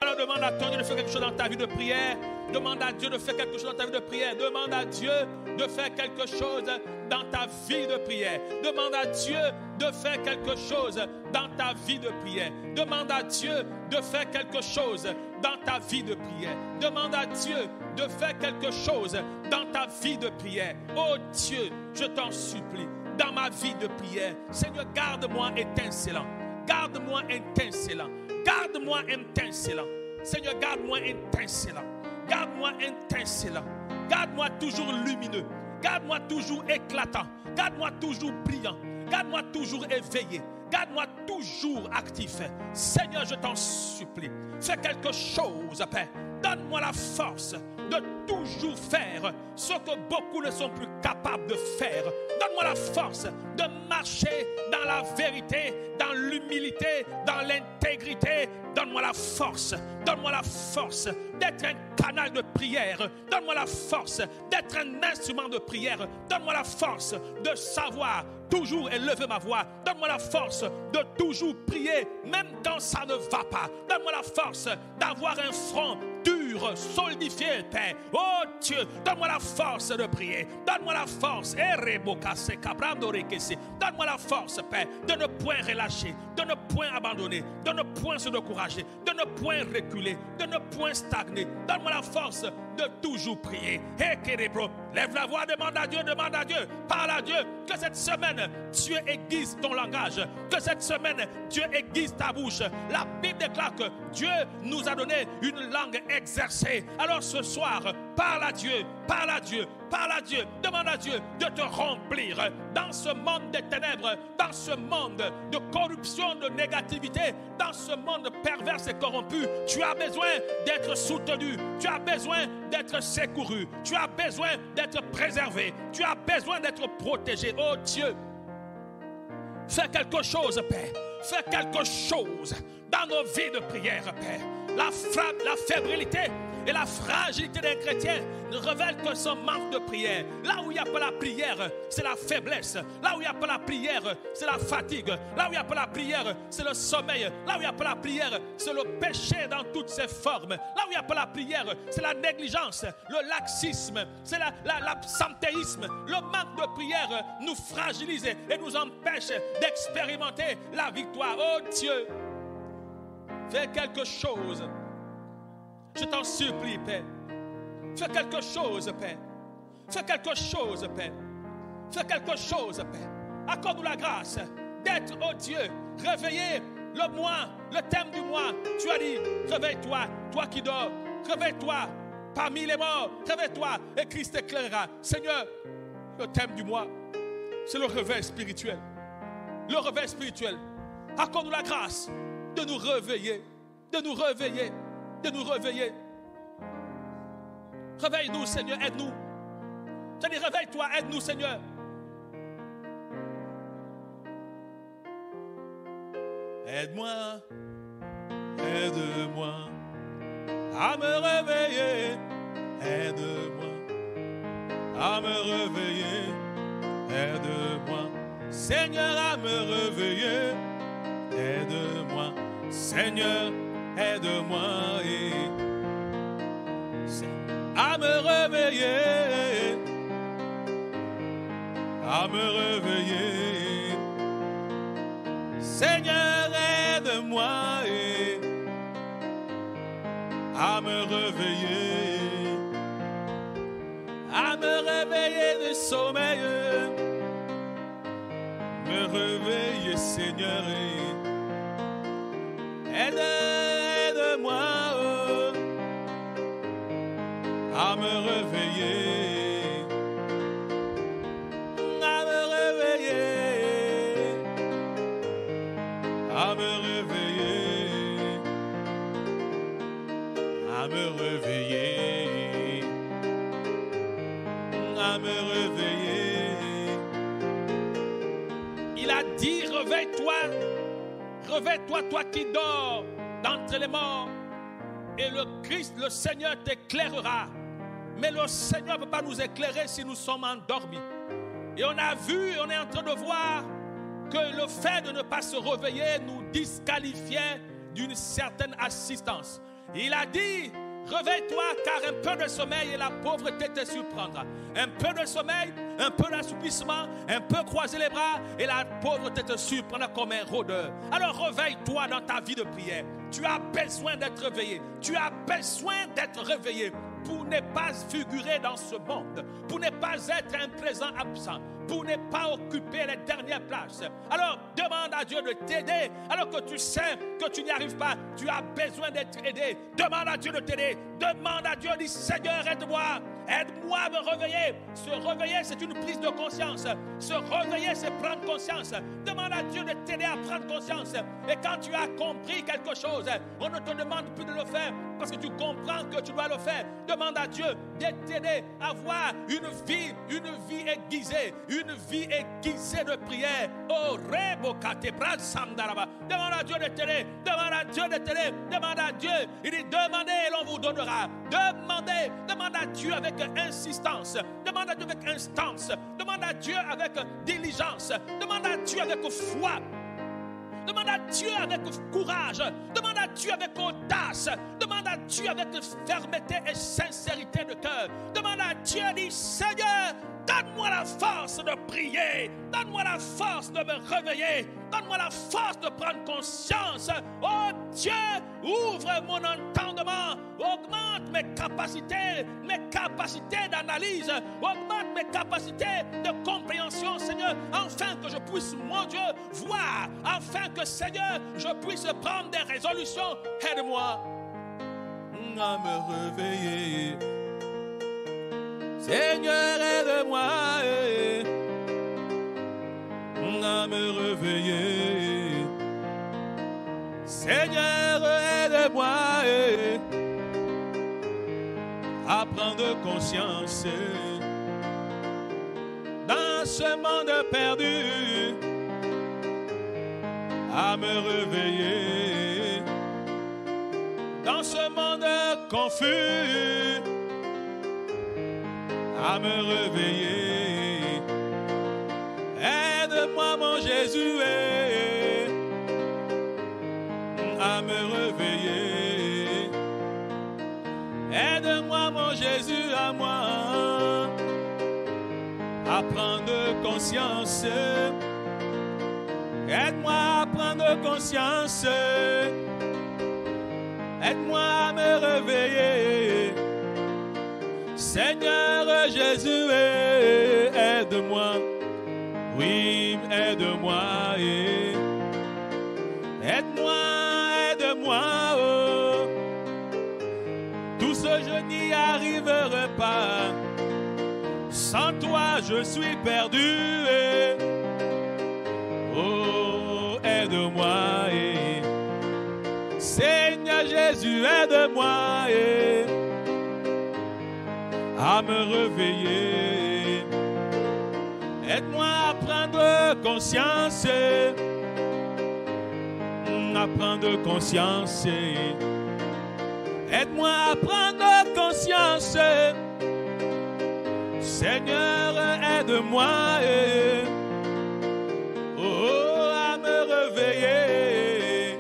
Alors demande à ton Dieu de faire quelque chose dans ta vie de prière. Demande à Dieu de faire quelque chose dans ta vie de prière. Demande à Dieu de faire quelque chose dans ta vie de prière. Demande à Dieu de faire quelque chose dans ta vie de prière. Demande à Dieu de faire quelque chose dans ta vie de prière. Demande à Dieu de faire quelque chose dans ta vie de prière. Oh Dieu, je t'en supplie, dans ma vie de prière, Seigneur, garde-moi étincelant. Garde-moi étincelant. Garde-moi étincelant. Seigneur, garde-moi étincelant. Garde-moi étincelant. Garde-moi toujours lumineux. Garde-moi toujours éclatant. Garde-moi toujours brillant. Garde-moi toujours éveillé. Garde-moi toujours actif. Seigneur, je t'en supplie. Fais quelque chose, Père. Donne-moi la force de toujours faire ce que beaucoup ne sont plus capables de faire. Donne-moi la force de marcher dans la vérité, dans l'humilité, dans l'intégrité. Donne-moi la force d'être un canal de prière. Donne-moi la force d'être un instrument de prière. Donne-moi la force de savoir toujours élever ma voix. Donne-moi la force de toujours prier, même quand ça ne va pas. Donne-moi la force d'avoir un front dur, solidifié, Père. Oh Dieu, donne-moi la force de prier. Donne-moi la force. Donne-moi la force, Père, de ne point relâcher, de ne point abandonner, de ne point se décourager, de ne point reculer, de ne point stagner. Donne-moi la force de toujours prier. Lève la voix, demande à Dieu, parle à Dieu. Que cette semaine, Dieu aiguise ton langage. Que cette semaine, Dieu aiguise ta bouche. La Bible déclare que Dieu nous a donné une langue exercée. Alors ce soir, parle à Dieu, parle à Dieu, parle à Dieu. Demande à Dieu de te remplir dans ce monde des ténèbres, dans ce monde de corruption, de négativité, dans ce monde pervers et corrompu. Tu as besoin d'être soutenu. Tu as besoin d'être secouru. Tu as besoin d'être préservé. Tu as besoin d'être protégé. Oh Dieu, fais quelque chose, Père. Fais quelque chose dans nos vies de prière, Père. La fébrilité et la fragilité des chrétiens ne révèlent que son manque de prière. Là où il n'y a pas la prière, c'est la faiblesse. Là où il n'y a pas la prière, c'est la fatigue. Là où il n'y a pas la prière, c'est le sommeil. Là où il n'y a pas la prière, c'est le péché dans toutes ses formes. Là où il n'y a pas la prière, c'est la négligence, le laxisme, c'est l'absentéisme. Le manque de prière nous fragilise et nous empêche d'expérimenter la victoire. Oh Dieu, fais quelque chose. Je t'en supplie, Père. Fais quelque chose, Père. Fais quelque chose, Père. Fais quelque chose, Père. Accorde-nous la grâce d'être, oh Dieu, réveillé le mois, le thème du mois. Tu as dit, réveille-toi, toi qui dors. Réveille-toi parmi les morts. Réveille-toi et Christ éclairera. Seigneur, le thème du mois, c'est le réveil spirituel. Le réveil spirituel. Accorde-nous la grâce de nous réveiller, de nous réveiller. De nous réveiller. Réveille-nous, Seigneur, aide-nous. Je dis, réveille-toi, aide-nous, Seigneur. Aide-moi, aide-moi à me réveiller. Aide-moi à me réveiller. Aide-moi, Seigneur, à me réveiller. Aide-moi, Seigneur. Aide-moi à me réveiller, à me réveiller. Seigneur, aide-moi à me réveiller du sommeil, me réveiller, Seigneur. Aide-moi à me réveiller, à me réveiller, à me réveiller, à me réveiller, à me réveiller. Il a dit, réveille-toi. Réveille-toi, toi qui dors d'entre les morts, et le Christ, le Seigneur, t'éclairera. Mais le Seigneur ne peut pas nous éclairer si nous sommes endormis. Et on a vu, on est en train de voir que le fait de ne pas se réveiller nous disqualifiait d'une certaine assistance. Il a dit, réveille-toi car un peu de sommeil et la pauvreté te surprendra. Un peu de sommeil, un peu d'assoupissement, un peu croiser les bras et la pauvreté te surprendra comme un rôdeur. Alors réveille-toi dans ta vie de prière. Tu as besoin d'être réveillé. Tu as besoin d'être réveillé pour ne pas figurer dans ce monde, pour ne pas être un présent absent, pour ne pas occuper les dernières places. Alors demande à Dieu de t'aider alors que tu sais que tu n'y arrives pas. Tu as besoin d'être aidé. Demande à Dieu de t'aider. Demande à Dieu, dis Seigneur, aide-moi. Aide-moi à me réveiller. Se réveiller, c'est une prise de conscience. Se réveiller, c'est prendre conscience. Demande à Dieu de t'aider à prendre conscience. Et quand tu as compris quelque chose, on ne te demande plus de le faire parce que tu comprends que tu dois le faire. Demande à Dieu de t'aider à avoir une vie aiguisée, une vie aiguisée de prière. Oh, demande à Dieu de t'aider. Demande à Dieu de t'aider. Demande à Dieu. Il dit demandez et l'on vous donnera. Demandez. Demande à Dieu avec insistance. Demande à Dieu avec instance. Demande à Dieu avec diligence. Demande à Dieu avec foi. Demande à Dieu avec courage. Demande à Dieu avec audace. Demande à Dieu avec fermeté et sincérité de cœur. Demande à Dieu, dis Seigneur, donne-moi la force de prier. Donne-moi la force de me réveiller. Donne-moi la force de prendre conscience. Oh Dieu, ouvre mon entendement. Augmente mes capacités d'analyse. Augmente mes capacités de compréhension, Seigneur, afin que je puisse, mon Dieu, voir. Afin que, Seigneur, je puisse prendre des résolutions. Aide-moi à me réveiller. Seigneur, aide-moi à me réveiller. Seigneur, aide-moi à prendre conscience dans ce monde perdu, à me réveiller dans ce monde confus, à me réveiller. Aide-moi mon Jésus à me réveiller. Aide-moi mon Jésus à moi à prendre conscience. Aide-moi à prendre conscience. Aide-moi à me réveiller. Seigneur Jésus, aide-moi. Oui, aide-moi. Aide-moi, aide-moi. Oh. Tout ce je n'y arriverai pas. Sans toi, je suis perdu. Oh, aide-moi. Seigneur Jésus, aide-moi à me réveiller. Aide-moi à prendre conscience. À prendre conscience. Aide-moi à prendre conscience. Seigneur, aide-moi. Oh, à me réveiller.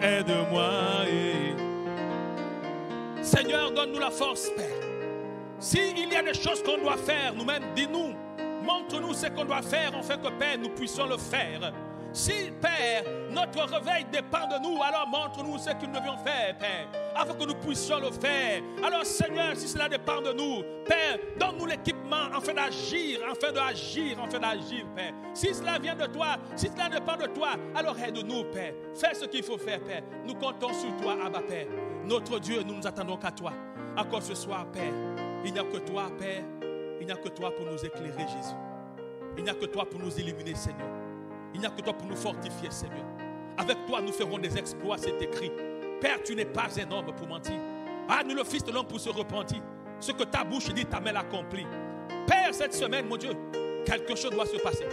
Aide-moi. Seigneur, donne-nous la force, Père. S'il y a des choses qu'on doit faire, nous-mêmes, dis-nous. Montre-nous ce qu'on doit faire, afin que, Père, nous puissions le faire. Si, Père, notre réveil dépend de nous, alors montre-nous ce que nous devions faire, Père, afin que nous puissions le faire. Alors, Seigneur, si cela dépend de nous, Père, donne-nous l'équipement afin d'agir, Père. Si cela vient de toi, si cela dépend de toi, alors aide-nous, Père. Fais ce qu'il faut faire, Père. Nous comptons sur toi, Abba, Père. Notre Dieu, nous nous attendons qu'à toi. Encore ce soir, Père, il n'y a que toi, Père. Il n'y a que toi pour nous éclairer, Jésus. Il n'y a que toi pour nous illuminer, Seigneur. Il n'y a que toi pour nous fortifier, Seigneur. Avec toi, nous ferons des exploits, c'est écrit. Père, tu n'es pas un homme pour mentir. Ah, nous le fils de l'homme pour se repentir. Ce que ta bouche dit, ta main l'accomplit. Père, cette semaine, mon Dieu, quelque chose doit se passer.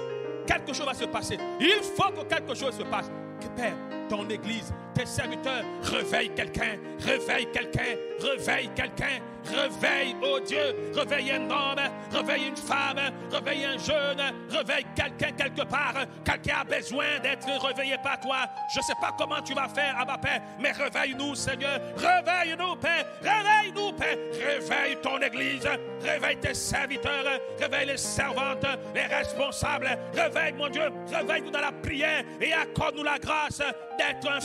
Quelque chose va se passer. Il faut que quelque chose se passe. Que Père, ton église, tes serviteurs, réveille quelqu'un, réveille quelqu'un, réveille quelqu'un, Réveille, oh Dieu, réveille un homme, réveille une femme, réveille un jeune, réveille quelqu'un quelque part. Quelqu'un a besoin d'être réveillé par toi. Je ne sais pas comment tu vas faire, Abba Père, mais réveille-nous, Seigneur. Réveille-nous, Père. Réveille-nous, Père. Réveille ton Église. Réveille tes serviteurs. Réveille les servantes, les responsables. Réveille, mon Dieu. Réveille-nous dans la prière et accorde-nous la grâce d'être un